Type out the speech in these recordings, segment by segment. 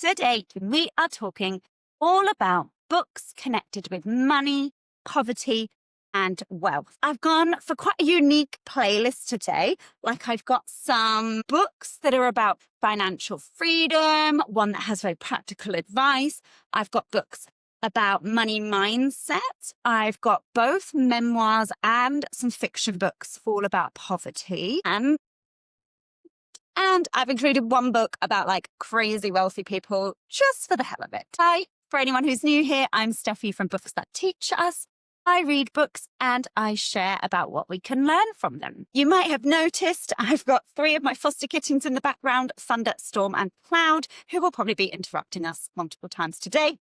Today, we are talking all about books connected with money, poverty, and wealth. I've gone for quite a unique playlist today. Like, I've got some books that are about financial freedom, one that has very practical advice. I've got books about money mindset. I've got both memoirs and some fiction books all about poverty. And I've included one book about like crazy wealthy people just for the hell of it. Hi, for anyone who's new here, I'm Steffi from Books That Teach Us. I read books and I share about what we can learn from them. You might have noticed I've got 3 of my foster kittens in the background, Thunder, Storm and Cloud, who will probably be interrupting us multiple times today.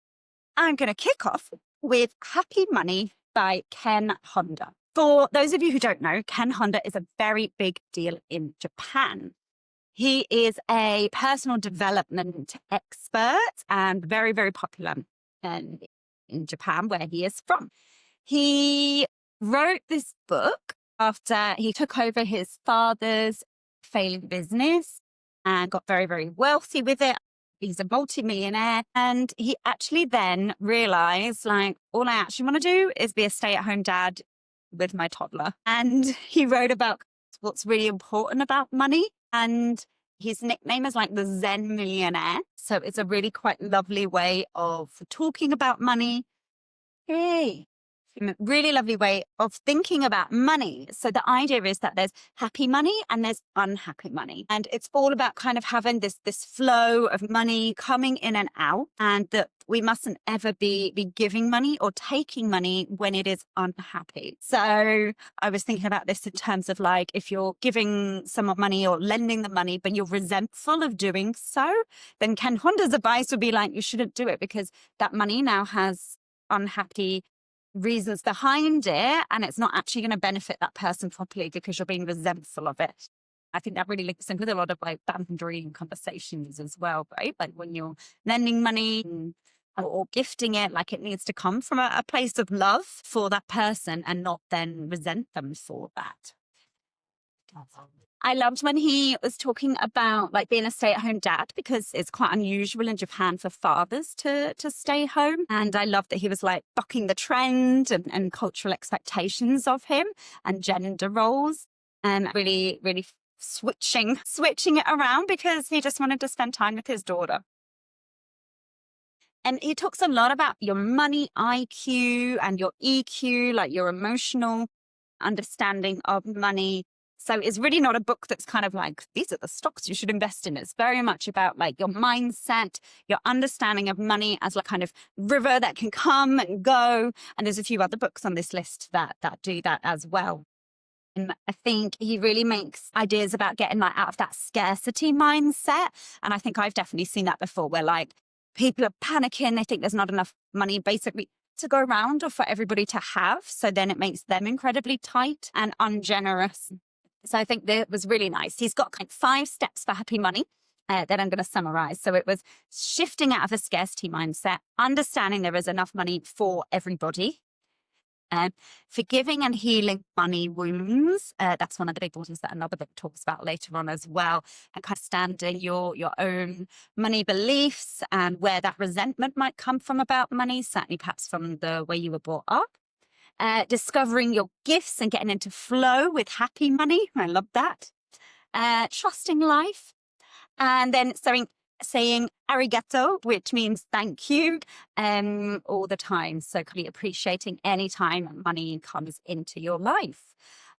I'm going to kick off with Happy Money by Ken Honda. For those of you who don't know, Ken Honda is a very big deal in Japan. He is a personal development expert and very, very popular in Japan, where he is from. He wrote this book after he took over his father's failing business and got very, very wealthy with it. He's a multimillionaire. And he actually then realized, like, all I actually want to do is be a stay-at-home dad with my toddler. And he wrote about what's really important about money. And his nickname is like the Zen Millionaire. So it's a really quite lovely way of talking about money. Hey. Really lovely way of thinking about money. So the idea is that there's happy money and there's unhappy money. And it's all about kind of having this flow of money coming in and out, and that we mustn't ever be giving money or taking money when it is unhappy. So I was thinking about this in terms of like, if you're giving someone money or lending them money, but you're resentful of doing so, then Ken Honda's advice would be like, you shouldn't do it, because that money now has unhappy reasons behind it, and it's not actually going to benefit that person properly because you're being resentful of it. I think that really links in with a lot of like boundary conversations as well, right? Like when you're lending money or gifting it, like it needs to come from a place of love for that person and not then resent them for that. I loved when he was talking about like being a stay-at-home dad, because it's quite unusual in Japan for fathers to stay home. And I loved that he was like bucking the trend and cultural expectations of him and gender roles, and really, really switching it around because he just wanted to spend time with his daughter. And he talks a lot about your money IQ and your EQ, like your emotional understanding of money. So it's really not a book that's kind of like, these are the stocks you should invest in. It's very much about like your mindset, your understanding of money as a kind of river that can come and go. And there's a few other books on this list that do that as well. And I think he really makes ideas about getting like out of that scarcity mindset. And I think I've definitely seen that before, where like people are panicking. They think there's not enough money basically to go around or for everybody to have. So then it makes them incredibly tight and ungenerous. So I think that was really nice. He's got kind of 5 steps for happy money that I'm going to summarize. So it was shifting out of a scarcity mindset, understanding there is enough money for everybody, forgiving and healing money wounds. That's one of the big ones that another book talks about later on as well, and kind of understanding your own money beliefs and where that resentment might come from about money, certainly perhaps from the way you were brought up. Discovering your gifts and getting into flow with happy money. I love that. Trusting life. And then saying arigato, which means thank you, all the time. So kind of appreciating any time money comes into your life.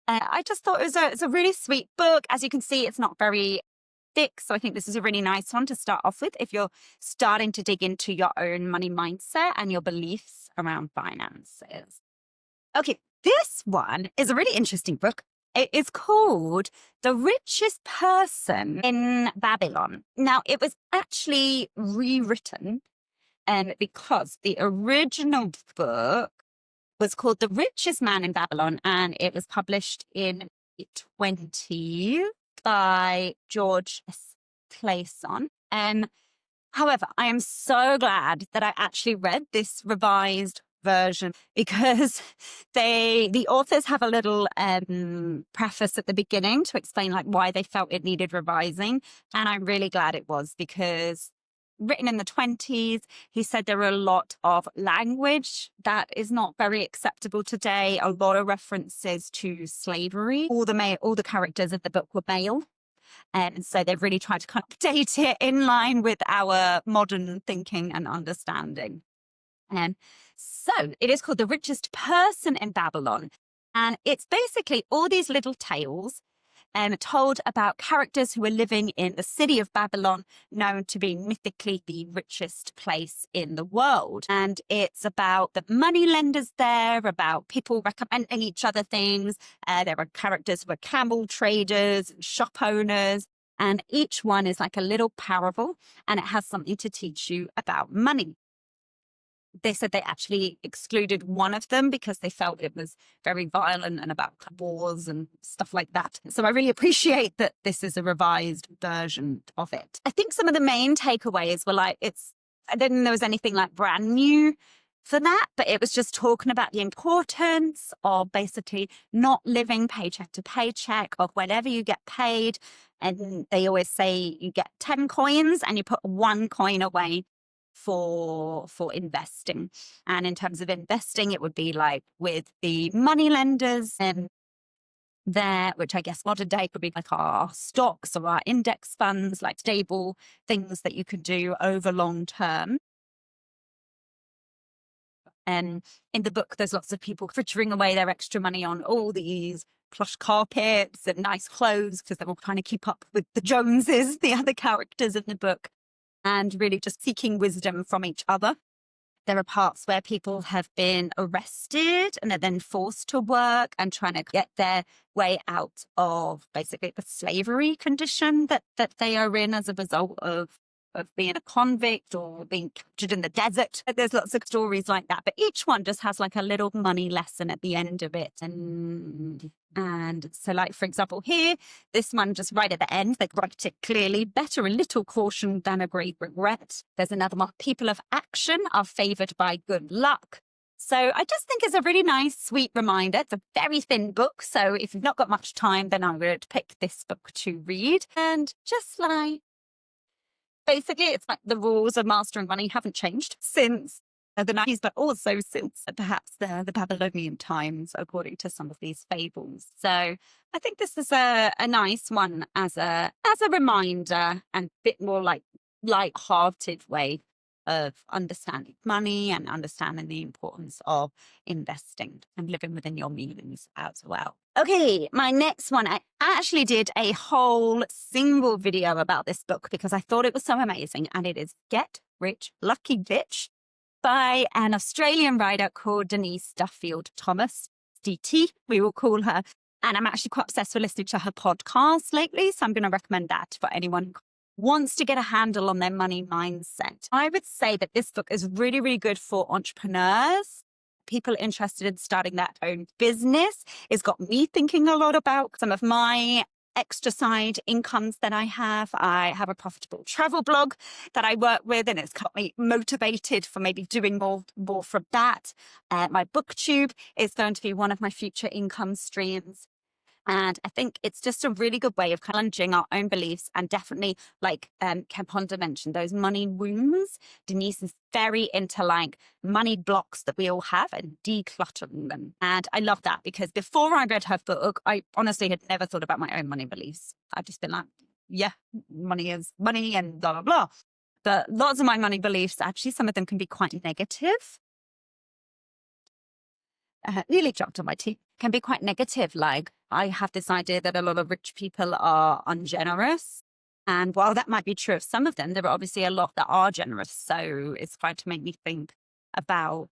I just thought it's a really sweet book. As you can see, it's not very thick. So I think this is a really nice one to start off with if you're starting to dig into your own money mindset and your beliefs around finances. Okay, this one is a really interesting book. It is called The Richest Person in Babylon. Now, it was actually rewritten because the original book was called The Richest Man in Babylon, and it was published in 2020 by George S. Clayson. However, I am so glad that I actually read this revised version, because the authors have a little preface at the beginning to explain like why they felt it needed revising, and I'm really glad it was, because written in the 20s. He said there were a lot of language that is not very acceptable today, a lot of references to slavery. All the characters of the book were male. And so they've really tried to kind of update it in line with our modern thinking and understanding. So it is called The Richest Person in Babylon. And it's basically all these little tales told about characters who are living in the city of Babylon, known to be mythically the richest place in the world. And it's about the money lenders there, about people recommending each other things. There are characters who are camel traders, shop owners, and each one is like a little parable, and it has something to teach you about money. They said they actually excluded one of them because they felt it was very violent and about wars and stuff like that. So I really appreciate that this is a revised version of it. I think some of the main takeaways were like, I didn't think there was anything like brand new for that, but it was just talking about the importance of basically not living paycheck to paycheck, of whenever you get paid. And they always say you get 10 coins and you put 1 coin away for investing. And in terms of investing, it would be like with the money lenders and there, which I guess modern day could be like our stocks or our index funds, like stable things that you could do over long term. And in the book, there's lots of people frittering away their extra money on all these plush carpets and nice clothes because they're all trying to keep up with the Joneses, the other characters in the book, and really just seeking wisdom from each other. There are parts where people have been arrested and are then forced to work and trying to get their way out of basically the slavery condition that they are in as a result of being a convict or being captured in the desert. There's lots of stories like that, but each one just has like a little money lesson at the end of it. And so like, for example, here, this one just right at the end, they write it clearly: better a little caution than a great regret. There's another one: people of action are favored by good luck. So I just think it's a really nice, sweet reminder. It's a very thin book, so if you've not got much time, then I would pick this book to read. And just like, basically, it's like the rules of mastering money haven't changed since the 90s, but also since perhaps the Babylonian times, according to some of these fables. So I think this is a nice one as a reminder and a bit more like light-hearted way of understanding money and understanding the importance of investing and living within your means as well. Okay, my next one, I actually did a whole single video about this book because I thought it was so amazing, and it is Get Rich Lucky Bitch by an Australian writer called Denise Duffield Thomas, DT, we will call her. And I'm actually quite obsessed with listening to her podcast lately, so I'm going to recommend that for anyone who wants to get a handle on their money mindset. I would say that this book is really, really good for entrepreneurs, people interested in starting their own business. It's got me thinking a lot about some of my extra side incomes that I have. I have a profitable travel blog that I work with, and it's got me motivated for maybe doing more from that. My booktube is going to be one of my future income streams. And I think it's just a really good way of challenging our own beliefs, and definitely, like Kemponda mentioned, those money wounds. Denise is very into like money blocks that we all have and decluttering them. And I love that because before I read her book, I honestly had never thought about my own money beliefs. I've just been like, yeah, money is money and blah, blah, blah. But lots of my money beliefs, actually, some of them can be quite negative. Nearly dropped on my teeth. Can be quite negative. Like, I have this idea that a lot of rich people are ungenerous. And while that might be true of some of them, there are obviously a lot that are generous. So it's trying to make me think about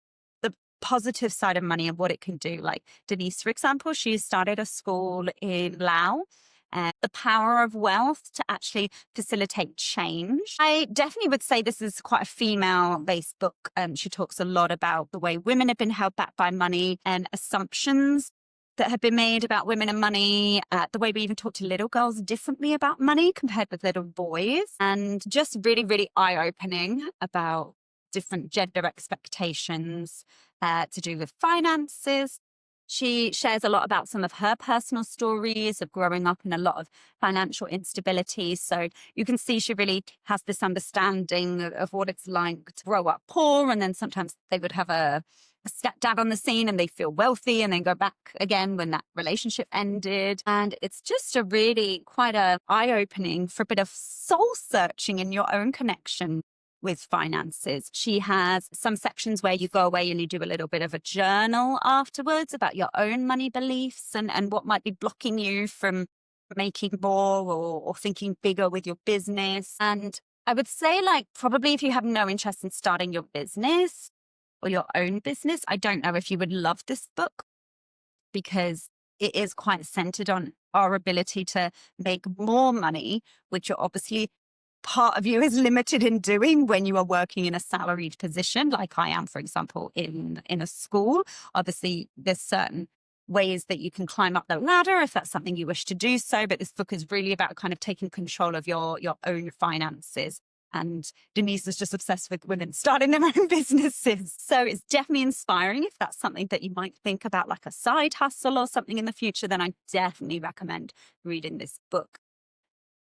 the positive side of money and what it can do. Like Denise, for example, she started a school in Laos. The power of wealth to actually facilitate change. I definitely would say this is quite a female-based book. She talks a lot about the way women have been held back by money and assumptions that have been made about women and money, the way we even talk to little girls differently about money compared with little boys, and just really, really eye-opening about different gender expectations to do with finances. She shares a lot about some of her personal stories of growing up in a lot of financial instability. So you can see she really has this understanding of what it's like to grow up poor. And then sometimes they would have a stepdad on the scene and they feel wealthy and then go back again when that relationship ended. And it's just a really quite a eye-opening for a bit of soul searching in your own connection with finances. She has some sections where you go away and you do a little bit of a journal afterwards about your own money beliefs and what might be blocking you from making more or thinking bigger with your business. And I would say, like, probably if you have no interest in starting your business or your own business, I don't know if you would love this book because it is quite centered on our ability to make more money, which are obviously part of you is limited in doing when you are working in a salaried position, like I am, for example, in a school. Obviously, there's certain ways that you can climb up the ladder if that's something you wish to do so. But this book is really about kind of taking control of your own finances. And Denise is just obsessed with women starting their own businesses. So it's definitely inspiring. If that's something that you might think about, like a side hustle or something in the future, then I definitely recommend reading this book.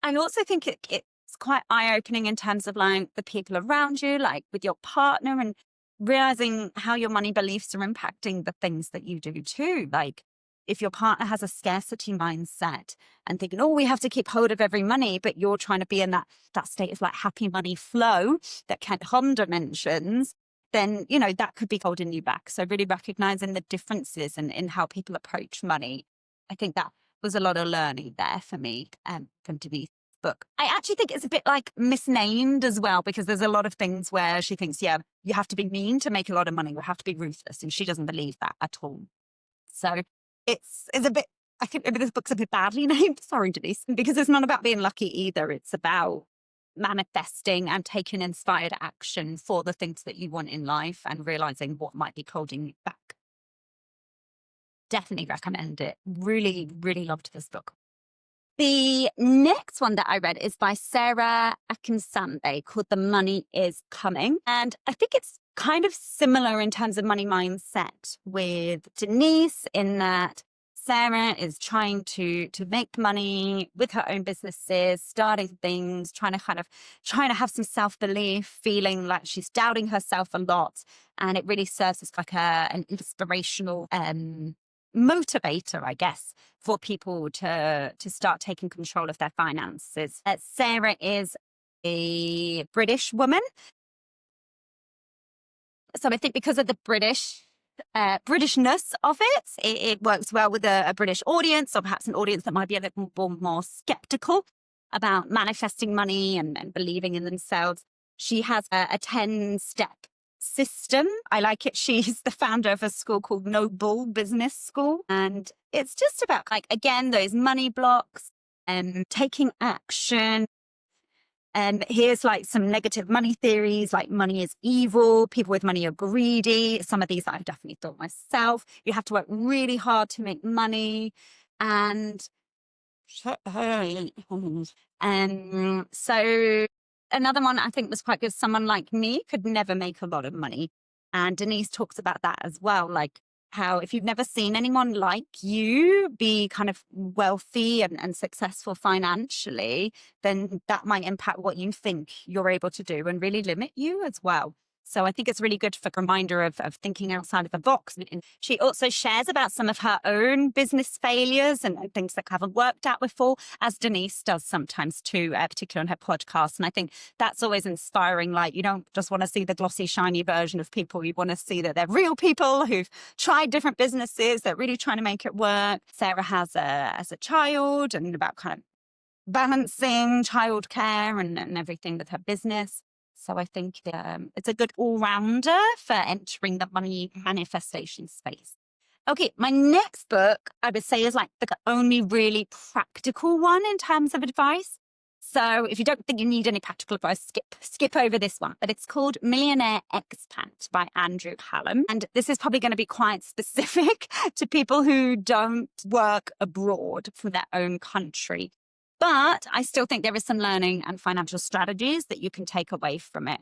I also think it's quite eye-opening in terms of like the people around you, like with your partner, and realizing how your money beliefs are impacting the things that you do too. Like if your partner has a scarcity mindset and thinking, oh, we have to keep hold of every money, but you're trying to be in that state of like happy money flow that Kent Honda mentions, then, you know, that could be holding you back. So really recognizing the differences in how people approach money. I think that was a lot of learning there for me from Denise book. I actually think it's a bit like misnamed as well, because there's a lot of things where she thinks, yeah, you have to be mean to make a lot of money. You have to be ruthless. And she doesn't believe that at all. So it's a bit, I think maybe this book's a bit badly named. Sorry, Denise, because it's not about being lucky either. It's about manifesting and taking inspired action for the things that you want in life and realizing what might be holding you back. Definitely recommend it. Really, really loved this book. The next one that I read is by Sarah Akinsande called The Money is Coming. And I think it's kind of similar in terms of money mindset with Denise, in that Sarah is trying to make money with her own businesses, starting things, trying to have some self-belief, feeling like she's doubting herself a lot. And it really serves as like an inspirational motivator, I guess, for people to start taking control of their finances. Sarah is a British woman. So I think because of the Britishness of it works well with a British audience, or perhaps an audience that might be a little more skeptical about manifesting money and believing in themselves. She has a 10-step system. I like it. She's the founder of a school called No Bull Business School. And it's just about, like, again, those money blocks and taking action. And here's like some negative money theories, like money is evil, people with money are greedy. Some of these I've definitely thought myself. You have to work really hard to make money. And so another one I think was quite good. Someone like me could never make a lot of money. And Denise talks about that as well. Like how if you've never seen anyone like you be kind of wealthy and successful financially, then that might impact what you think you're able to do and really limit you as well. So I think it's really good for a reminder of thinking outside of the box. And she also shares about some of her own business failures and things that haven't worked out before, as Denise does sometimes too, particularly on her podcast. And I think that's always inspiring. Like, you don't just want to see the glossy, shiny version of people. You want to see that they're real people who've tried different businesses. They're really trying to make it work. Sarah has as a child, and about kind of balancing childcare and everything with her business. So I think it's a good all-rounder for entering the money manifestation space. Okay, my next book, I would say, is like the only really practical one in terms of advice. So if you don't think you need any practical advice, skip over this one. But it's called Millionaire Expat by Andrew Hallam. And this is probably going to be quite specific to people who don't work abroad from their own country. But I still think there is some learning and financial strategies that you can take away from it.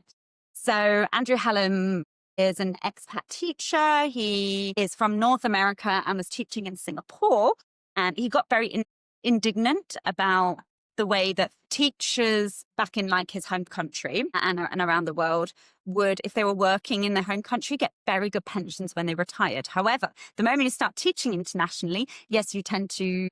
So Andrew Hallam is an expat teacher. He is from North America and was teaching in Singapore. And he got very indignant about the way that teachers back in like his home country and around the world would, if they were working in their home country, get very good pensions when they retired. However, the moment you start teaching internationally, yes, you tend to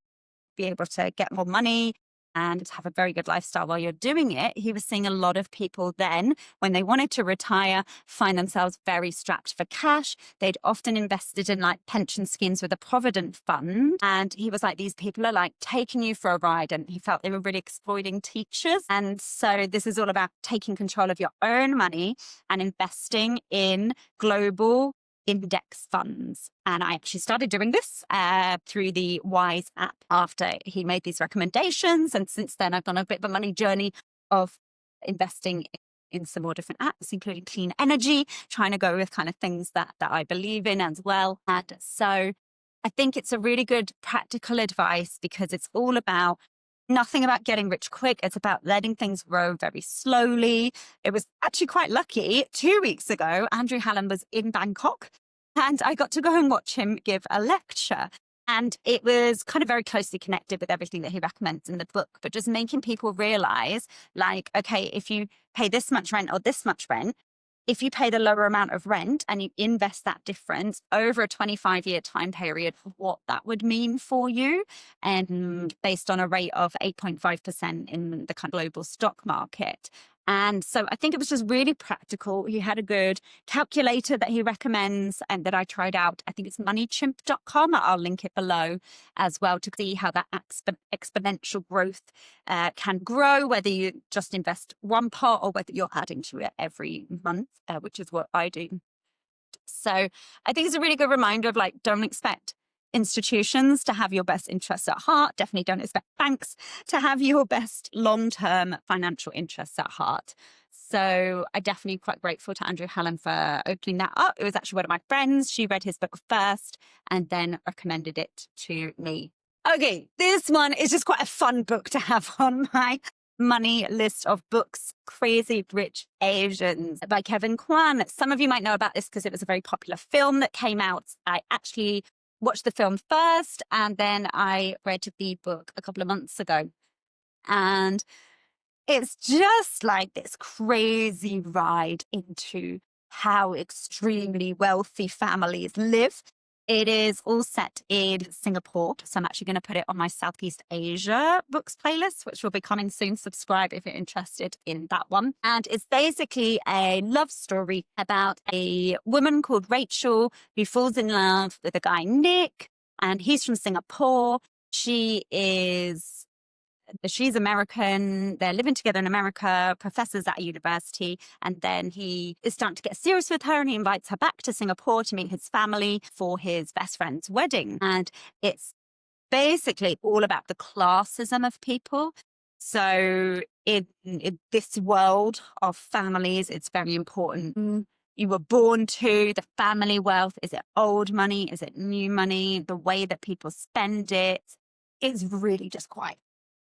be able to get more money and have a very good lifestyle while you're doing it. He was seeing a lot of people then, when they wanted to retire, find themselves very strapped for cash. They'd often invested in like pension schemes with a provident fund. And he was like, these people are like taking you for a ride. And he felt they were really exploiting teachers. And so this is all about taking control of your own money and investing in global index funds. And I actually started doing this through the Wise app after he made these recommendations. And since then, I've done a bit of a money journey of investing in some more different apps, including clean energy, trying to go with kind of things that I believe in as well. And so I think it's a really good practical advice because it's all about nothing about getting rich quick. It's about letting things grow very slowly. It was actually quite lucky. 2 weeks ago, Andrew Hallam was in Bangkok and I got to go and watch him give a lecture. And it was kind of very closely connected with everything that he recommends in the book, but just making people realize like, okay, if you pay this much rent or this much rent, if you pay the lower amount of rent and you invest that difference over a 25-year time period, what that would mean for you, and based on a rate of 8.5% in the kind of global stock market. And so I think it was just really practical. He had a good calculator that he recommends and that I tried out. I think it's moneychimp.com. I'll link it below as well to see how that exponential growth can grow, whether you just invest one part or whether you're adding to it every month, which is what I do. So I think it's a really good reminder of like, don't expect institutions to have your best interests at heart. Definitely don't expect banks to have your best long-term financial interests at heart. So I'm definitely quite grateful to Andrew Hallam for opening that up. It was actually one of my friends. She read his book first and then recommended it to me. Okay, this one is just quite a fun book to have on my money list of books, Crazy Rich Asians by Kevin Kwan. Some of you might know about this because it was a very popular film that came out. I actually watched the film first and then I read the book a couple of months ago. And it's just like this crazy ride into how extremely wealthy families live. It is all set in Singapore. So I'm actually going to put it on my Southeast Asia books playlist, which will be coming soon. Subscribe if you're interested in that one. And it's basically a love story about a woman called Rachel who falls in love with a guy, Nick, and he's from Singapore. She's American. They're living together in America, professors at a university. And then he is starting to get serious with her and he invites her back to Singapore to meet his family for his best friend's wedding. And it's basically all about the classism of people. So in this world of families, it's very important. You were born to the family wealth. Is it old money? Is it new money? The way that people spend it is really just quite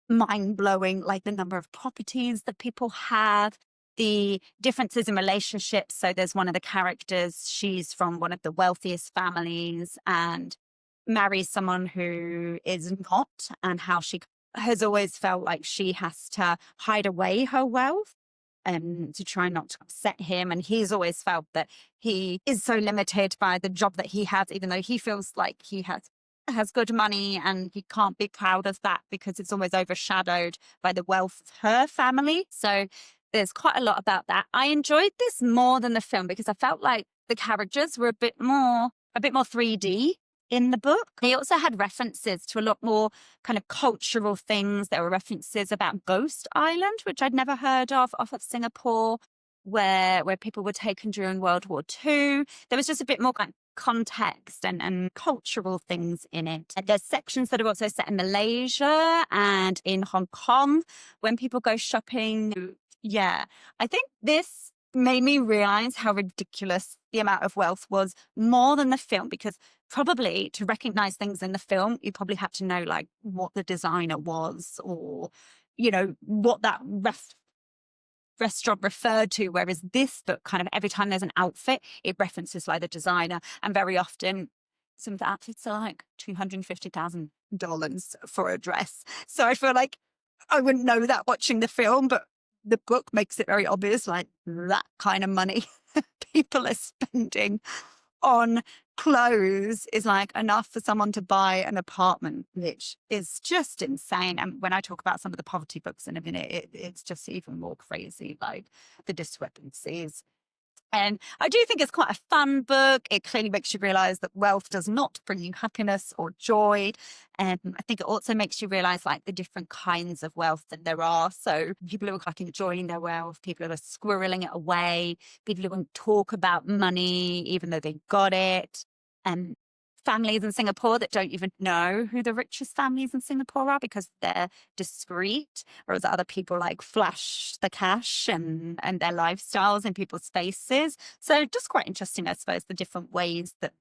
mind-blowing, like the number of properties that people have, the differences in relationships. So there's one of the characters, she's from one of the wealthiest families and marries someone who is not, and how she has always felt like she has to hide away her wealth to try not to upset him. And he's always felt that he is so limited by the job that he has, even though he feels like he has good money and he can't be proud of that because it's always overshadowed by the wealth of her family. So there's quite a lot about that. I enjoyed this more than the film because I felt like the characters were a bit more 3D in the book. They also had references to a lot more kind of cultural things. There were references about Ghost Island, which I'd never heard of, off of Singapore, where people were taken during World War II. There was just a bit more kind of context and cultural things in it. And there's sections that are also set in Malaysia and in Hong Kong when people go shopping. Yeah, I think this made me realize how ridiculous the amount of wealth was more than the film, because probably to recognize things in the film, you probably have to know like what the designer was or, what that restaurant referred to, whereas this book kind of every time there's an outfit, it references like the designer, and very often some of the outfits are like $250,000 for a dress. So I feel like I wouldn't know that watching the film, but the book makes it very obvious, like that kind of money people are spending on clothes is like enough for someone to buy an apartment, which is just insane. And when I talk about some of the poverty books in a minute, it's just even more crazy, like the discrepancies. And I do think it's quite a fun book. It clearly makes you realize that wealth does not bring you happiness or joy. And I think it also makes you realize like the different kinds of wealth that there are. So people who are like enjoying their wealth, people who are squirreling it away, people who won't talk about money, even though they got it. And families in Singapore that don't even know who the richest families in Singapore are because they're discreet, whereas other people like flash the cash and their lifestyles in people's faces. So just quite interesting, I suppose, the different ways that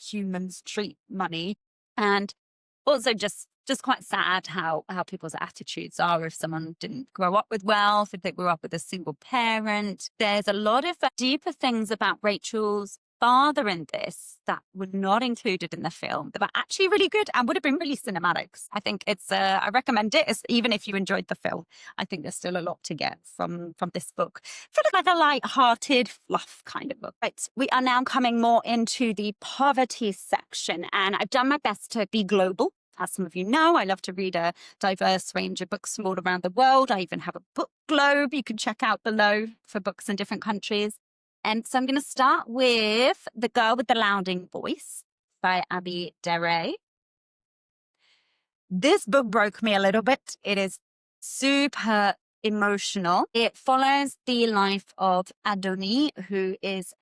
humans treat money. And also just quite sad how people's attitudes are if someone didn't grow up with wealth, if they grew up with a single parent. There's a lot of deeper things about Rachel's father in this that were not included in the film that were actually really good and would have been really cinematic. I think it's I recommend it, even if you enjoyed the film. I think there's still a lot to get from this book. For like a light-hearted fluff kind of book. Right, we are now coming more into the poverty section, and I've done my best to be global. As some of you know, I love to read a diverse range of books from all around the world. I even have a book globe you can check out below for books in different countries. And so I'm going to start with The Girl with the Louding Voice by Abby Dere. This book broke me a little bit. It is super emotional. It follows the life of Adoni, who is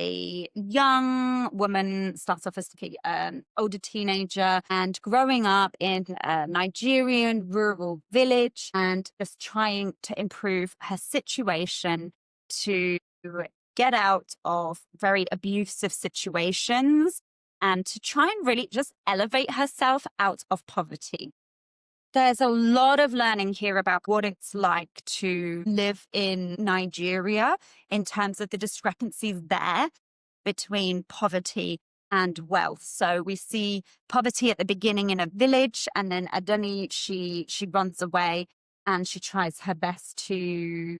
a young woman, starts off as an older teenager, and growing up in a Nigerian rural village and just trying to improve her situation to get out of very abusive situations and to try and really just elevate herself out of poverty. There's a lot of learning here about what it's like to live in Nigeria in terms of the discrepancies there between poverty and wealth. So we see poverty at the beginning in a village, and then Adoni, she runs away and she tries her best to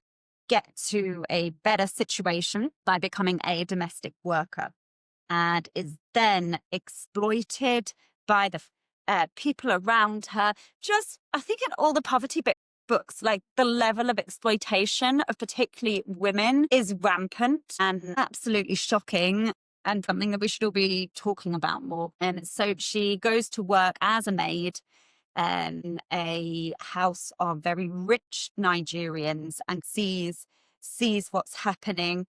get to a better situation by becoming a domestic worker, and is then exploited by the people around her. Just, I think in all the poverty books, like the level of exploitation of particularly women is rampant and absolutely shocking, and something that we should all be talking about more. And so she goes to work as a maid in a house of very rich Nigerians and sees what's happening.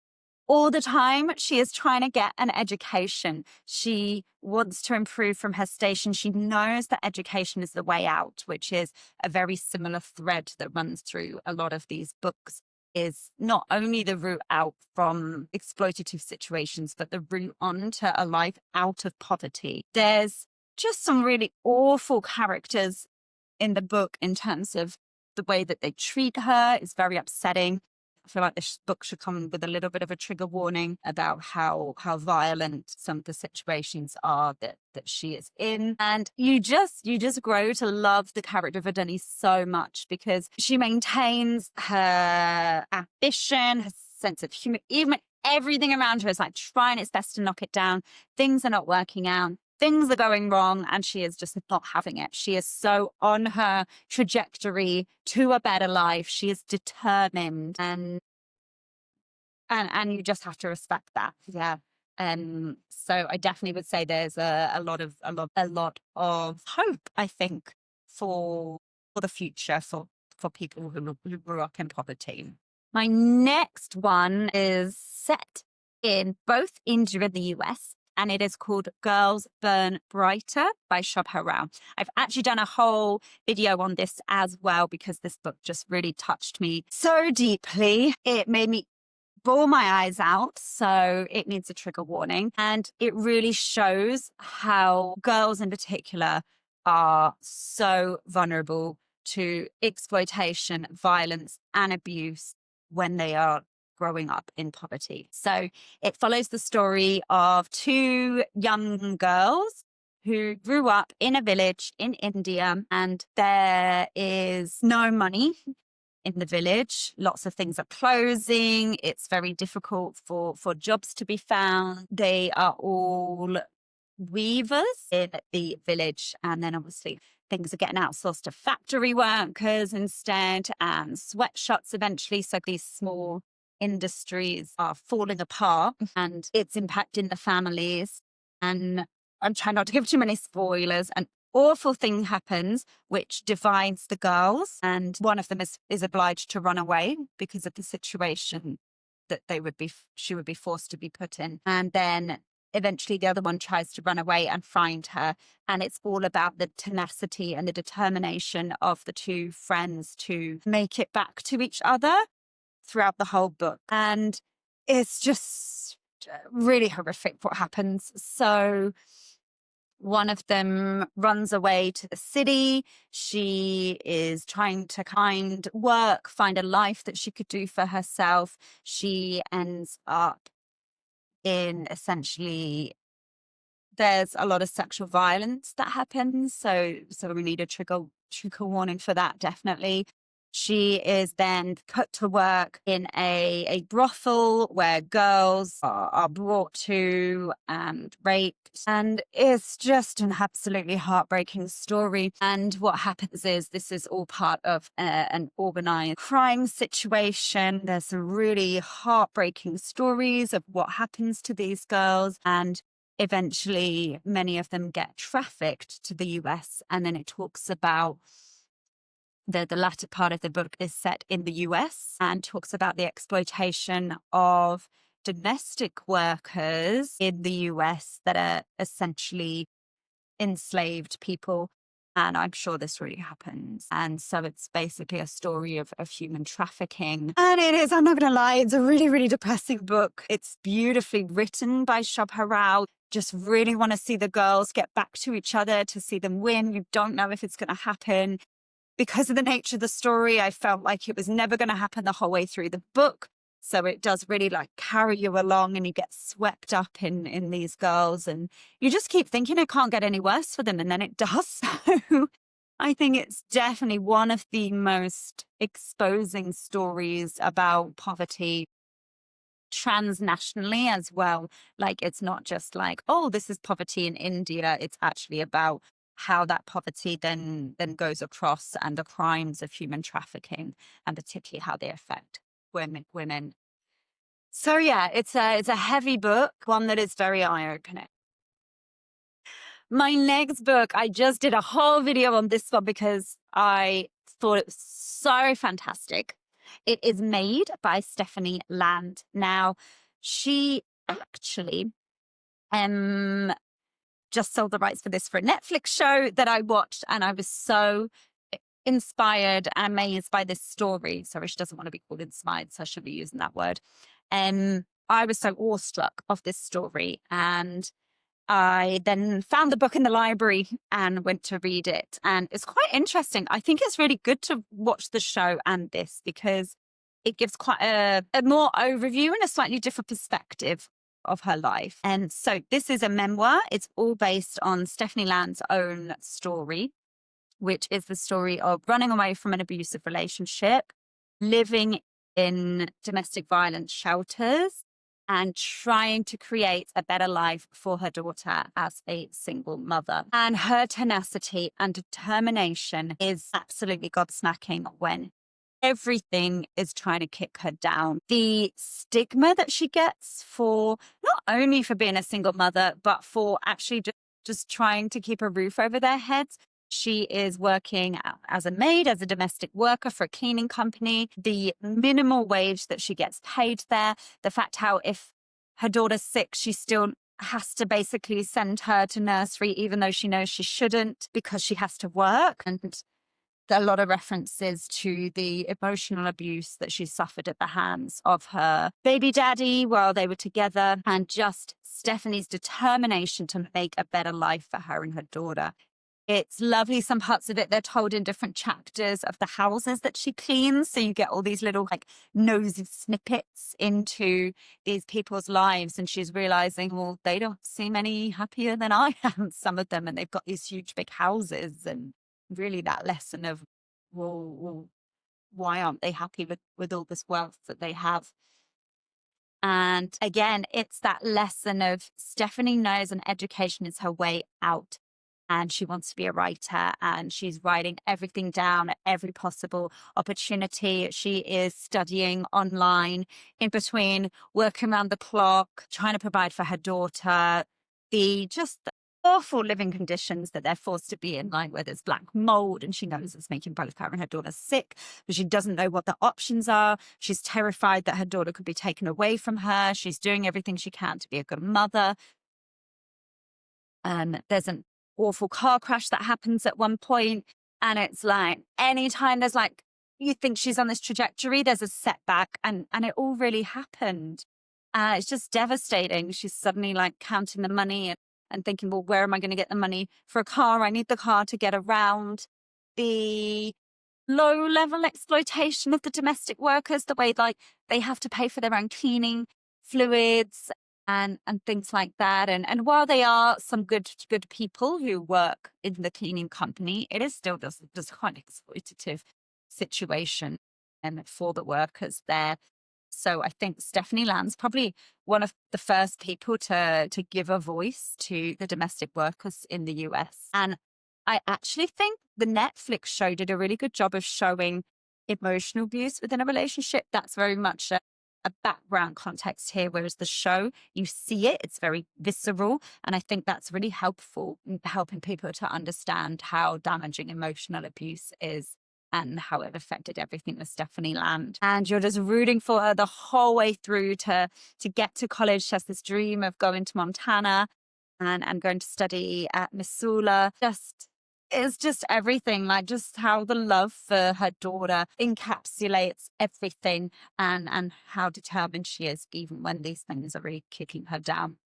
All the time, she is trying to get an education. She wants to improve from her station. She knows that education is the way out, which is a very similar thread that runs through a lot of these books, is not only the route out from exploitative situations, but the route onto a life out of poverty. There's just some really awful characters in the book in terms of the way that they treat her is very upsetting. I feel like this book should come with a little bit of a trigger warning about how violent some of the situations are that she is in. And you just grow to love the character of Adoni so much because she maintains her ambition, her sense of humor, even when everything around her is like trying its best to knock it down. Things are not working out. Things are going wrong, and she is just not having it. She is so on her trajectory to a better life. She is determined, and you just have to respect that. Yeah. So I definitely would say there's a lot of hope, I think, for the future for people who grew up in poverty. My next one is set in both India and the US. And it is called Girls Burn Brighter by Shobha Rao. I've actually done a whole video on this as well because this book just really touched me so deeply. It made me bawl my eyes out, so it needs a trigger warning. And it really shows how girls in particular are so vulnerable to exploitation, violence, and abuse. when they are growing up in poverty. So it follows the story of two young girls who grew up in a village in India, and there is no money in the village. Lots of things are closing. It's very difficult for jobs to be found. They are all weavers in the village. And then obviously things are getting outsourced to factory workers instead, and sweatshops eventually. So these small industries are falling apart and it's impacting the families. And I'm trying not to give too many spoilers. An awful thing happens which divides the girls, and one of them is obliged to run away because of the situation that she would be forced to be put in. And then eventually the other one tries to run away and find her. And it's all about the tenacity and the determination of the two friends to make it back to each other throughout the whole book. And it's just really horrific what happens. So one of them runs away to the city. She is trying to find work, find a life that she could do for herself. She ends up in essentially, there's a lot of sexual violence that happens. So we need a trigger warning for that, definitely. She is then put to work in a brothel where girls are brought to and raped. And it's just an absolutely heartbreaking story. And what happens is this is all part of an organized crime situation. There's some really heartbreaking stories of what happens to these girls. And eventually, many of them get trafficked to the US. And then it talks about the latter part of the book is set in the US and talks about the exploitation of domestic workers in the US that are essentially enslaved people. And I'm sure this really happens. And so it's basically a story of human trafficking. And it is, I'm not going to lie, it's a really, really depressing book. It's beautifully written by Shobha Rao. Just really want to see the girls get back to each other, to see them win. You don't know if it's going to happen. Because of the nature of the story, I felt like it was never going to happen the whole way through the book. So it does really like carry you along, and you get swept up in these girls, and you just keep thinking it can't get any worse for them. And then it does. So I think it's definitely one of the most exposing stories about poverty transnationally as well. Like, it's not just like, oh, this is poverty in India. It's actually about how that poverty then goes across, and the crimes of human trafficking, and particularly how they affect women. So yeah, it's a heavy book, one that is very eye-opening. My next book, I just did a whole video on this one because I thought it was so fantastic. It is made by Stephanie Land. Now, she actually just sold the rights for this for a Netflix show that I watched, and I was so inspired and amazed by this story. Sorry, she doesn't want to be called inspired, so I shouldn't be using that word. I was so awestruck of this story, and I then found the book in the library and went to read it. And it's quite interesting. I think it's really good to watch the show and this, because it gives quite a more overview and a slightly different perspective of her life. And so this is a memoir. It's all based on Stephanie Land's own story, which is the story of running away from an abusive relationship, living in domestic violence shelters, and trying to create a better life for her daughter as a single mother. And her tenacity and determination is absolutely gobsmacking when everything is trying to kick her down. The stigma that she gets for not only for being a single mother, but for actually just trying to keep a roof over their heads. She is working as a maid, as a domestic worker for a cleaning company. The minimal wage that she gets paid there, the fact how if her daughter's sick, she still has to basically send her to nursery, even though she knows she shouldn't, because she has to work. And there are a lot of references to the emotional abuse that she suffered at the hands of her baby daddy while they were together, and just Stephanie's determination to make a better life for her and her daughter. It's lovely. Some parts of it, they're told in different chapters of the houses that she cleans. So you get all these little like nosy snippets into these people's lives. And she's realizing, well, they don't seem any happier than I am, some of them. And they've got these huge big houses. And really that lesson of, well why aren't they happy with all this wealth that they have? And again, it's that lesson of Stephanie knows an education is her way out. And she wants to be a writer, and she's writing everything down at every possible opportunity. She is studying online in between, working around the clock, trying to provide for her daughter. The awful living conditions that they're forced to be in, like where there's black mold, and she knows it's making both her and her daughter sick, but she doesn't know what the options are. She's terrified that her daughter could be taken away from her. She's doing everything she can to be a good mother. There's an awful car crash that happens at one point, and it's like anytime there's like you think she's on this trajectory, there's a setback, and it all really happened. It's just devastating. She's suddenly like counting the money and thinking, well, where am I going to get the money for a car? I need the car to get around. The low-level exploitation of the domestic workers, the way like they have to pay for their own cleaning fluids and things like that. And while they are some good people who work in the cleaning company, it is still just quite an exploitative situation and for the workers there. So I think Stephanie Land's probably one of the first people to give a voice to the domestic workers in the US. And I actually think the Netflix show did a really good job of showing emotional abuse within a relationship. That's very much a background context here, whereas the show, you see it, it's very visceral. And I think that's really helpful in helping people to understand how damaging emotional abuse is and how it affected everything with Stephanie Land. And you're just rooting for her the whole way through to get to college. She has this dream of going to Montana and going to study at Missoula. It's just everything, like just how the love for her daughter encapsulates everything and how determined she is, even when these things are really kicking her down.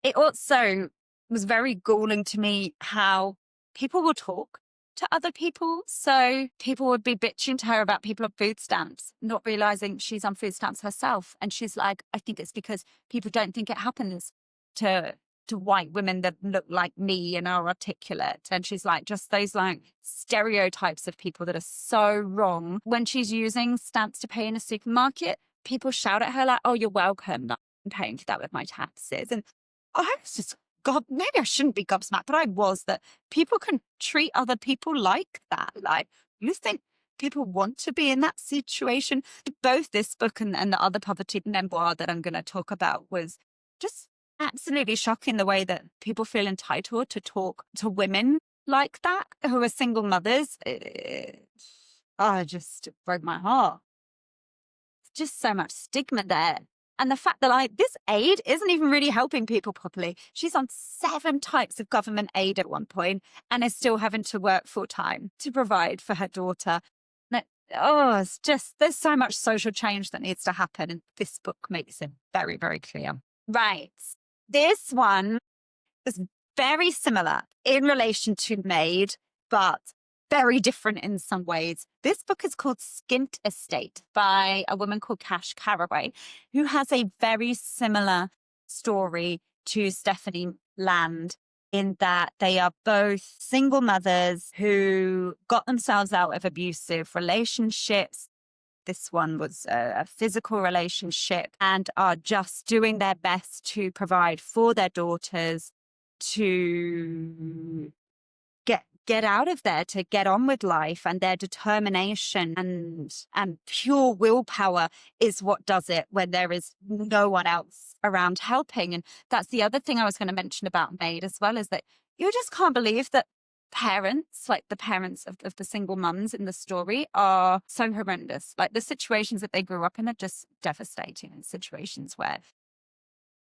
It also was very galling to me how people will talk to other people. So people would be bitching to her about people on food stamps, not realizing she's on food stamps herself. And she's like, I think it's because people don't think it happens to white women that look like me and are articulate. And she's like, just those like stereotypes of people that are so wrong. When she's using stamps to pay in a supermarket, people shout at her like, oh, you're welcome. I'm paying for that with my taxes. And I was just, God, maybe I shouldn't be gobsmacked, but I was, that people can treat other people like that. Like, you think people want to be in that situation? Both this book and the other poverty memoir that I'm going to talk about was just absolutely shocking, the way that people feel entitled to talk to women like that who are single mothers. It just broke my heart. Just so much stigma there. And the fact that like this aid isn't even really helping people properly. She's on 7 types of government aid at one point and is still having to work full time to provide for her daughter. It's just, there's so much social change that needs to happen. And this book makes it very, very clear. Right. This one is very similar in relation to Maid, but very different in some ways. This book is called Skint Estate by a woman called Cash Carraway, who has a very similar story to Stephanie Land, in that they are both single mothers who got themselves out of abusive relationships. This one was a physical relationship, and are just doing their best to provide for their daughters, to get out of there, to get on with life. And their determination and pure willpower is what does it when there is no one else around helping. And that's the other thing I was going to mention about Maid as well, is that you just can't believe that parents, like the parents of the single mums in the story, are so horrendous. Like the situations that they grew up in are just devastating, and situations where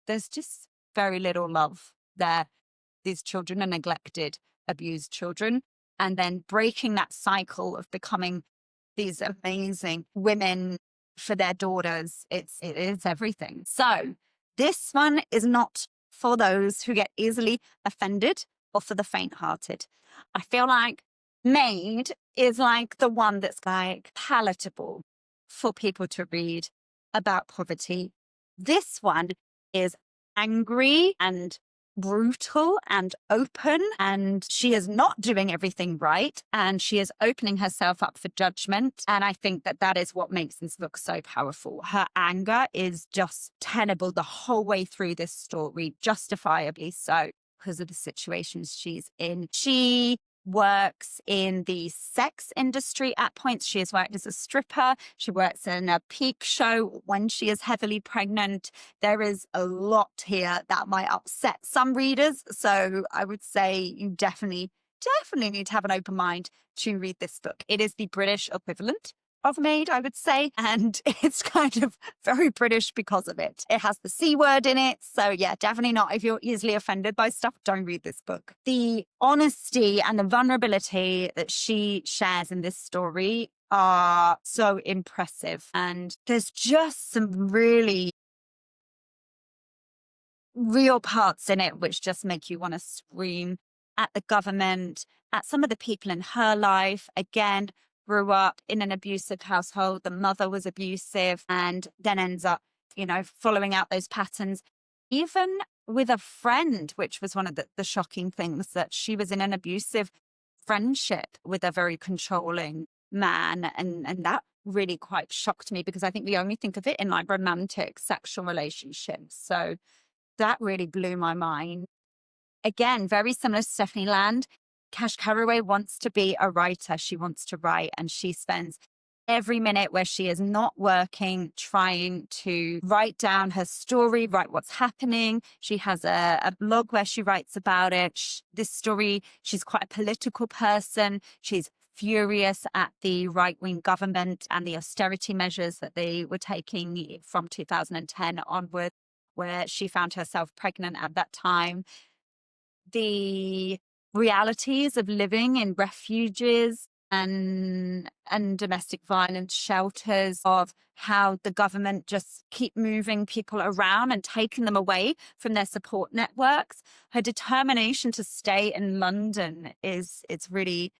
there's just very little love there. These children are neglected, abused children, and then breaking that cycle of becoming these amazing women for their daughters. It is everything. So this one is not for those who get easily offended or for the faint-hearted. I feel like Made is like the one that's like palatable for people to read about poverty. This one is angry and brutal and open, and she is not doing everything right, and she is opening herself up for judgment. And I think that that is what makes this book so powerful. Her anger is just tenable the whole way through this story, justifiably so, because of the situations she's in. She works in the sex industry at points. She has worked as a stripper. She works in a peak show when she is heavily pregnant. There is a lot here that might upset some readers. So I would say you definitely need to have an open mind to read this book. It is the British equivalent of Made, I would say. And it's kind of very British because of it. It has the C word in it. So yeah, definitely not. If you're easily offended by stuff, don't read this book. The honesty and the vulnerability that she shares in this story are so impressive. And there's just some really real parts in it which just make you want to scream at the government, at some of the people in her life. Again, grew up in an abusive household. The mother was abusive and then ends up, following out those patterns. Even with a friend, which was one of the shocking things, that she was in an abusive friendship with a very controlling man. And that really quite shocked me, because I think we only think of it in like romantic sexual relationships. So that really blew my mind. Again, very similar to Stephanie Land. Cash Carraway wants to be a writer. She wants to write, and she spends every minute where she is not working trying to write down her story, write what's happening. She has a blog where she writes about it. This story, she's quite a political person. She's furious at the right-wing government and the austerity measures that they were taking from 2010 onward, where she found herself pregnant at that time. The realities of living in refuges and domestic violence shelters, of how the government just keep moving people around and taking them away from their support networks. Her determination to stay in London it's really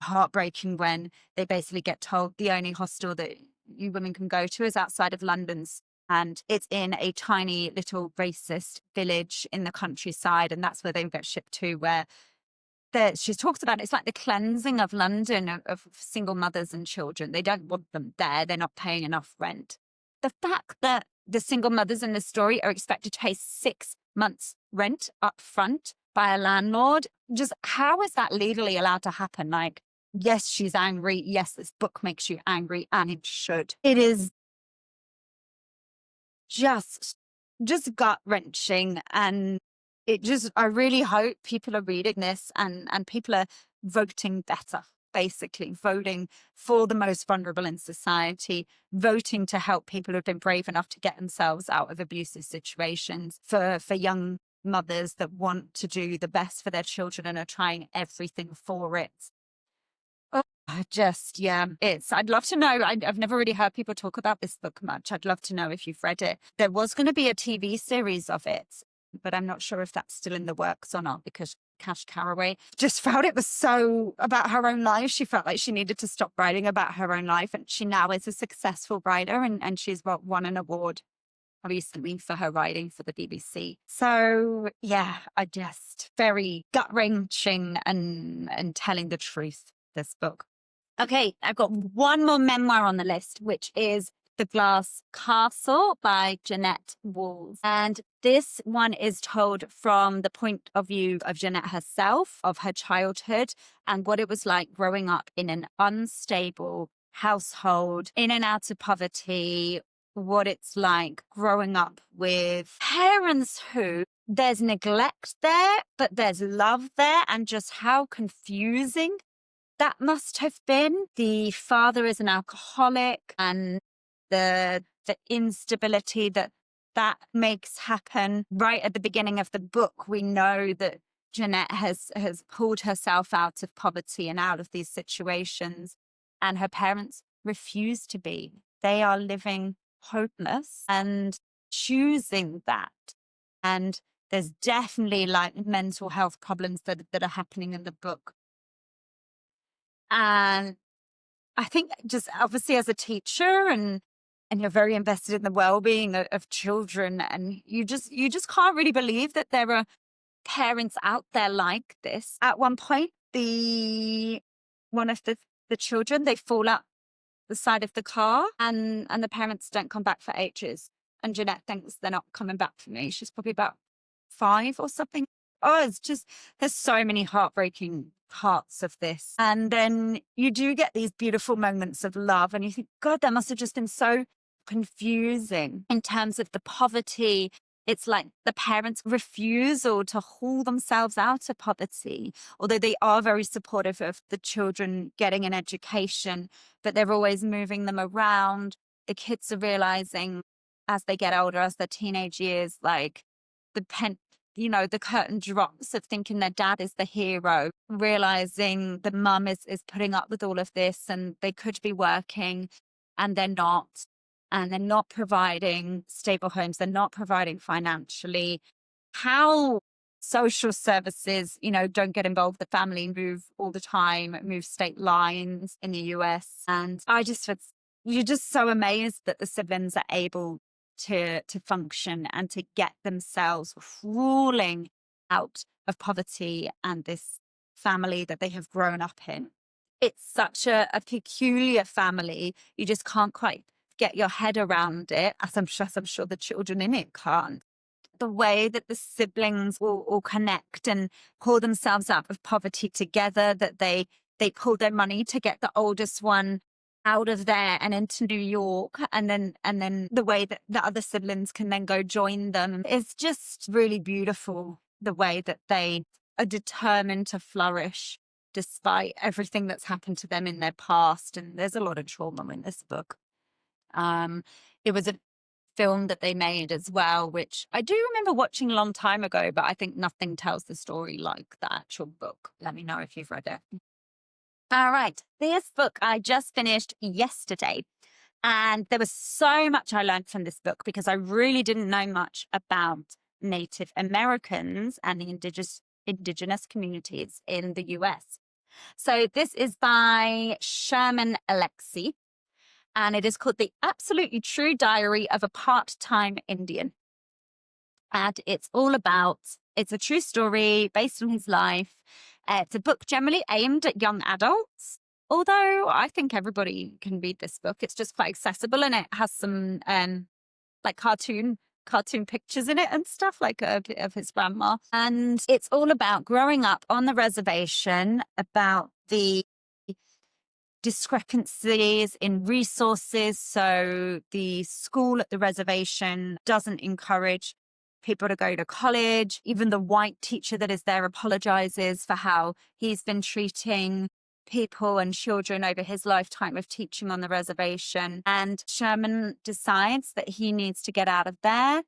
heartbreaking when they basically get told the only hostel that you women can go to is outside of London's, and it's in a tiny little racist village in the countryside, and that's where they get shipped to, where she talks about it's like the cleansing of London of single mothers and children. They don't want them there. They're not paying enough rent. The fact that the single mothers in the story are expected to pay 6 months rent up front by a landlord, just how is that legally allowed to happen? Like, yes, she's angry. Yes, this book makes you angry, and it should. It is just gut-wrenching, and I really hope people are reading this and people are voting better, basically voting for the most vulnerable in society, voting to help people who've been brave enough to get themselves out of abusive situations, for young mothers that want to do the best for their children and are trying everything for it. I'd love to know. I've never really heard people talk about this book much. I'd love to know if you've read it. There was going to be a TV series of it, but I'm not sure if that's still in the works or not, because Cash Carraway just felt it was so about her own life. She felt like she needed to stop writing about her own life. And she now is a successful writer, and she's won an award recently for her writing for the BBC. So yeah, I just very gut-wrenching and telling the truth, this book. Okay, I've got one more memoir on the list, which is The Glass Castle by Jeanette Walls. And this one is told from the point of view of Jeanette herself, of her childhood, and what it was like growing up in an unstable household, in and out of poverty, what it's like growing up with parents who there's neglect there, but there's love there, and just how confusing that must have been. The father is an alcoholic, and the instability that makes happen. Right at the beginning of the book, we know that Jeanette has pulled herself out of poverty and out of these situations, and her parents refuse to be. They are living hopeless and choosing that. And There's definitely like mental health problems that are happening in the book. And I think just obviously as a teacher and you're very invested in the well-being of children, and you just can't really believe that there are parents out there like this. At one point, one of the children, they fall out the side of the car, and the parents don't come back for ages. And Jeanette thinks they're not coming back for me. She's probably about 5 or something. Oh, it's just, there's so many heartbreaking parts of this. And then you do get these beautiful moments of love, and you think, God, that must have just been so confusing in terms of the poverty. It's like the parents' refusal to haul themselves out of poverty, although they are very supportive of the children getting an education, but they're always moving them around. The kids are realizing as they get older, as their teenage years, like the curtain drops of thinking their dad is the hero, realizing the mum is putting up with all of this and they could be working and they're not. And they're not providing stable homes. They're not providing financially. How social services, don't get involved. The family move all the time, move state lines in the US. And you're just so amazed that the siblings are able to function and to get themselves crawling out of poverty and this family that they have grown up in. It's such a peculiar family. You just can't quite get your head around it, as I'm sure the children in it can't. The way that the siblings will connect and pull themselves out of poverty together, that they pull their money to get the oldest one out of there and into New York, and then the way that the other siblings can then go join them. It's just really beautiful, the way that they are determined to flourish despite everything that's happened to them in their past. And there's a lot of trauma in this book. It was a film that they made as well, which I do remember watching a long time ago, but I think nothing tells the story like the actual book. Let me know if you've read it. All right. This book I just finished yesterday, and there was so much I learned from this book because I really didn't know much about Native Americans and the indigenous communities in the US. So this is by Sherman Alexie, and it is called The Absolutely True Diary of a Part-Time Indian. And it's a true story based on his life. It's a book generally aimed at young adults, although I think everybody can read this book. It's just quite accessible, and it has some like cartoon pictures in it and stuff, like of his grandma. And it's all about growing up on the reservation, about the discrepancies in resources. So the school at the reservation doesn't encourage people to go to college. Even the white teacher that is there apologizes for how he's been treating people and children over his lifetime of teaching on the reservation. And Sherman decides that he needs to get out of there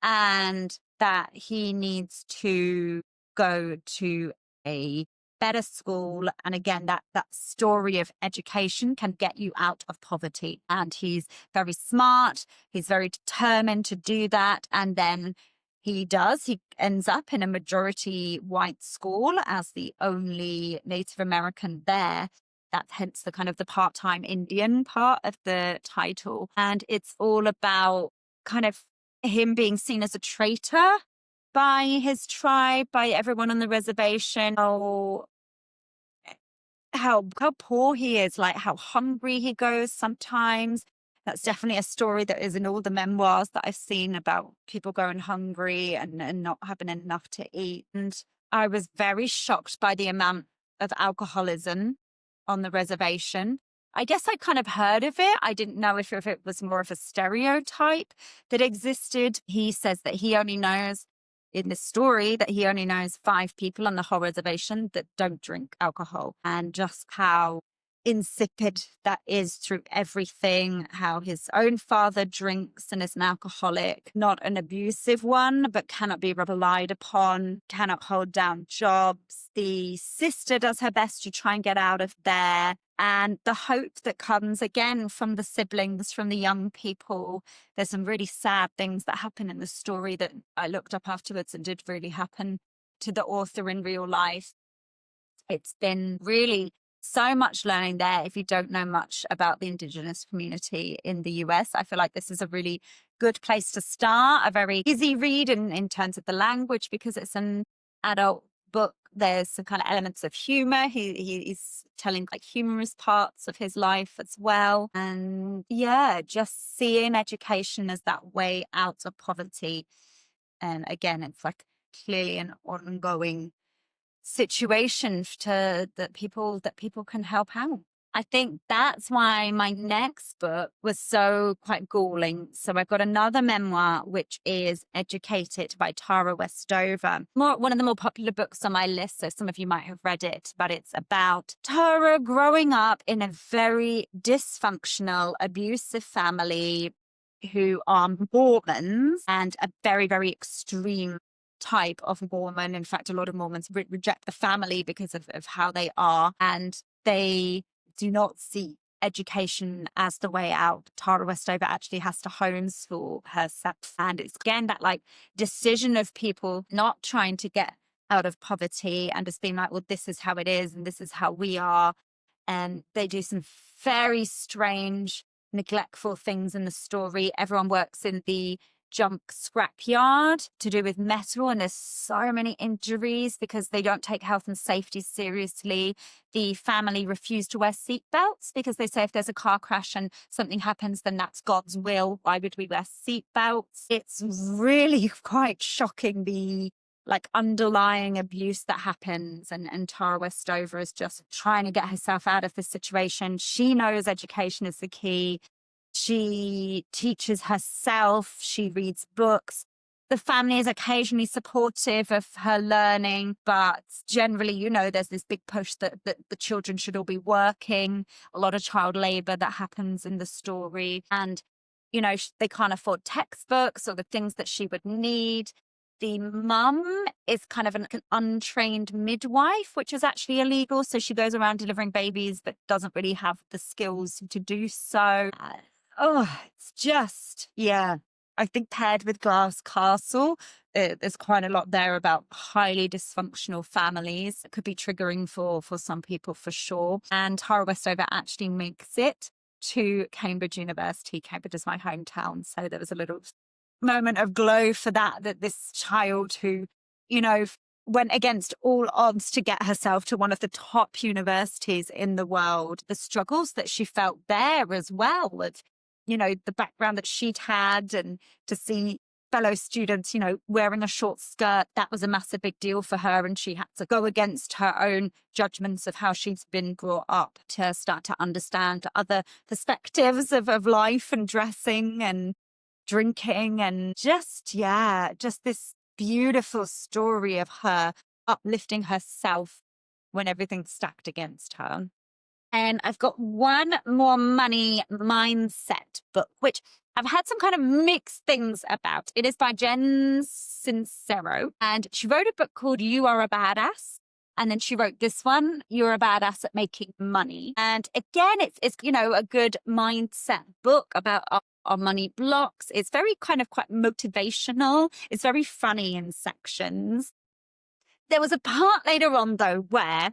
and that he needs to go to a better school. And again, that story of education can get you out of poverty. And he's very smart. He's very determined to do that. And then he does. He ends up in a majority white school as the only Native American there. That's hence the kind of the part-time Indian part of the title. And it's all about kind of him being seen as a traitor by his tribe, by everyone on the reservation. How poor he is, like how hungry he goes sometimes. That's definitely a story that is in all the memoirs that I've seen about people going hungry and not having enough to eat. And I was very shocked by the amount of alcoholism on the reservation. I guess I kind of heard of it. I didn't know if it was more of a stereotype that existed. He says that he only knows in this story that he only knows 5 people on the whole reservation that don't drink alcohol, and just how insipid that is through everything, how his own father drinks and is an alcoholic, not an abusive one, but cannot be relied upon, cannot hold down jobs. The sister does her best to try and get out of there. And the hope that comes again from the siblings, from the young people. There's some really sad things that happen in the story that I looked up afterwards and did really happen to the author in real life. It's been really so much learning there. If you don't know much about the Indigenous community in the US, I feel like this is a really good place to start. A very easy read in terms of the language, because it's an adult book. There's some kind of elements of humor. He's telling like humorous parts of his life as well. And yeah, just seeing education as that way out of poverty. And again, it's like clearly an ongoing situation that people can help out. I think that's why my next book was so quite galling. So I've got another memoir, which is Educated by Tara Westover. One of the more popular books on my list, so some of you might have read it, but it's about Tara growing up in a very dysfunctional, abusive family who are Mormons, and a very, very extreme type of Mormon. In fact, a lot of Mormons reject the family because of how they are, and they do not see education as the way out. Tara Westover actually has to homeschool herself. And it's again that like decision of people not trying to get out of poverty and just being like, well, this is how it is and this is how we are. And they do some very strange, neglectful things in the story. Everyone works in the junk scrapyard to do with metal, and there's so many injuries because they don't take health and safety seriously. The family refuse to wear seatbelts because they say if there's a car crash and something happens, then that's God's will. Why would we wear seatbelts? It's really quite shocking, the like underlying abuse that happens, and Tara Westover is just trying to get herself out of the situation. She knows education is the key. She teaches herself, she reads books. The family is occasionally supportive of her learning, but generally, you know, there's this big push that the children should all be working, a lot of child labor that happens in the story. And, you know, they can't afford textbooks or the things that she would need. The mum is kind of an untrained midwife, which is actually illegal. So she goes around delivering babies, but doesn't really have the skills to do so. It's just, yeah. I think paired with Glass Castle, there's quite a lot there about highly dysfunctional families. It could be triggering for some people for sure. And Tara Westover actually makes it to Cambridge University. Cambridge is my hometown. So there was a little moment of glow for that this child who, you know, went against all odds to get herself to one of the top universities in the world, the struggles that she felt there as well, with, you know, the background that she'd had, and to see fellow students, you know, wearing a short skirt, that was a massive big deal for her. And she had to go against her own judgments of how she's been brought up to start to understand other perspectives of life and dressing and drinking, and just this beautiful story of her uplifting herself when everything's stacked against her. And I've got one more money mindset book, which I've had some kind of mixed things about. It is by Jen Sincero, and she wrote a book called You Are a Badass. And then she wrote this one, You're a Badass at Making Money. And again, it's you know, a good mindset book about our money blocks. It's very kind of quite motivational. It's very funny in sections. There was a part later on, though, where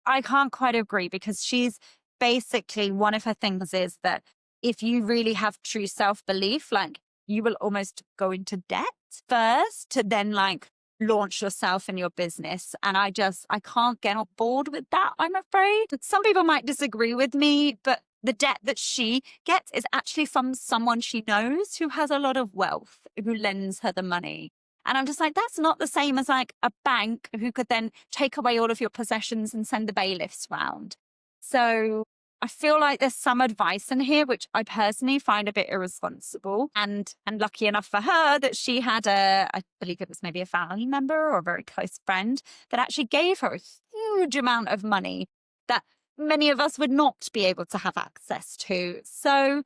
I can't quite agree, because she's basically, one of her things is that if you really have true self-belief, like, you will almost go into debt first to then like launch yourself and your business. And I can't get on board with that, I'm afraid. Some people might disagree with me, but the debt that she gets is actually from someone she knows who has a lot of wealth, who lends her the money. And I'm just like, that's not the same as like a bank who could then take away all of your possessions and send the bailiffs round. So I feel like there's some advice in here, which I personally find a bit irresponsible. And lucky enough for her that she had I believe it was maybe a family member or a very close friend that actually gave her a huge amount of money that many of us would not be able to have access to. So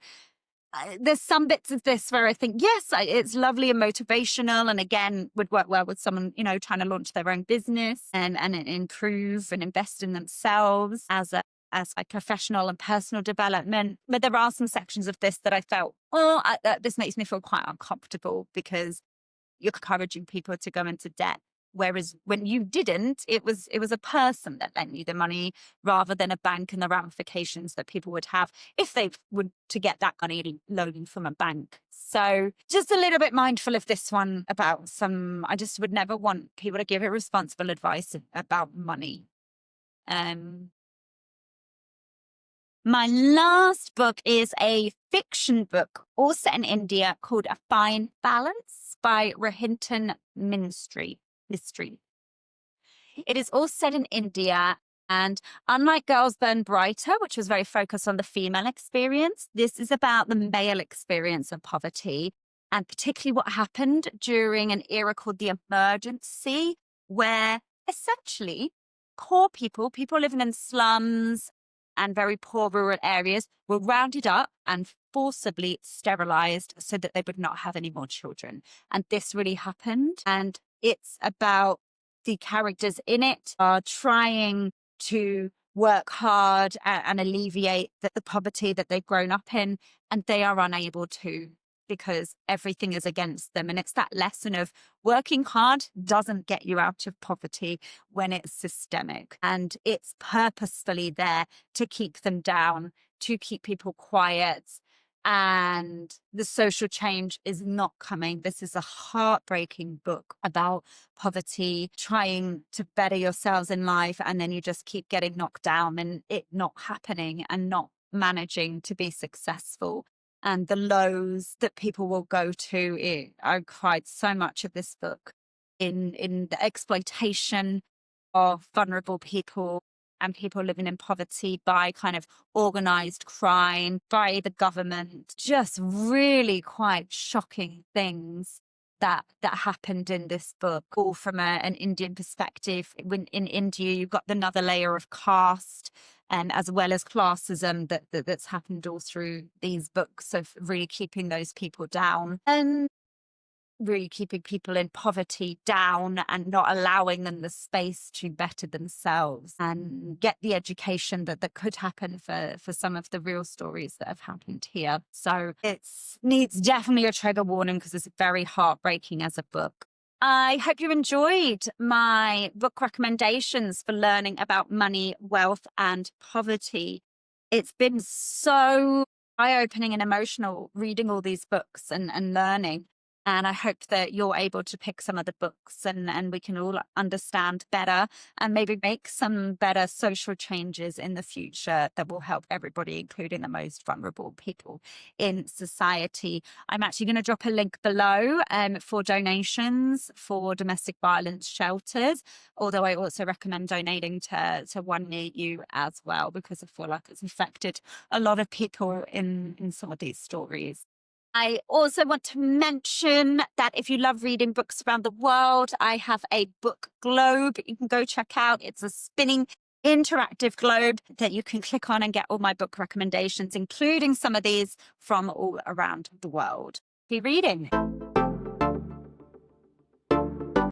there's some bits of this where I think, yes, it's lovely and motivational, and again, would work well with someone, trying to launch their own business and improve and invest in themselves as like professional and personal development. But there are some sections of this that I felt, this makes me feel quite uncomfortable, because you're encouraging people to go into debt. Whereas when you didn't, it was a person that lent you the money rather than a bank, and the ramifications that people would have if they would to get that money loan from a bank. So just a little bit mindful of this one about I just would never want people to give irresponsible advice about money. My last book is a fiction book, all set in India, called A Fine Balance by Rohinton Mystery. It is all set in India, and unlike Girls Burn Brighter, which was very focused on the female experience, this is about the male experience of poverty, and particularly what happened during an era called the Emergency, where essentially poor people living in slums and very poor rural areas were rounded up and forcibly sterilized so that they would not have any more children. And this really happened. And it's about the characters in it are trying to work hard and alleviate the poverty that they've grown up in, and they are unable to, because everything is against them. And it's that lesson of working hard doesn't get you out of poverty when it's systemic. And it's purposefully there to keep them down, to keep people quiet. And the social change is not coming. This is a heartbreaking book about poverty, trying to better yourselves in life, and then you just keep getting knocked down and it not happening and not managing to be successful. And the lows that people will go to. I cried so much of this book in the exploitation of vulnerable people and people living in poverty by kind of organized crime, by the government. Just really quite shocking things that happened in this book, all from an Indian perspective. When in India, you've got another layer of caste, and as well as classism that's happened all through these books of really keeping those people down and really keeping people in poverty down and not allowing them the space to better themselves and get the education that could happen for some of the real stories that have happened here. So it needs definitely a trigger warning because it's very heartbreaking as a book. I hope you enjoyed my book recommendations for learning about money, wealth, and poverty. It's been so eye-opening and emotional reading all these books and learning. And I hope that you're able to pick some of the books and we can all understand better and maybe make some better social changes in the future that will help everybody, including the most vulnerable people in society. I'm actually going to drop a link below for donations for domestic violence shelters, although I also recommend donating to one near you as well, because I feel like it's affected a lot of people in some of these stories. I also want to mention that if you love reading books around the world, I have a book globe you can go check out. It's a spinning interactive globe that you can click on and get all my book recommendations, including some of these from all around the world. Be reading.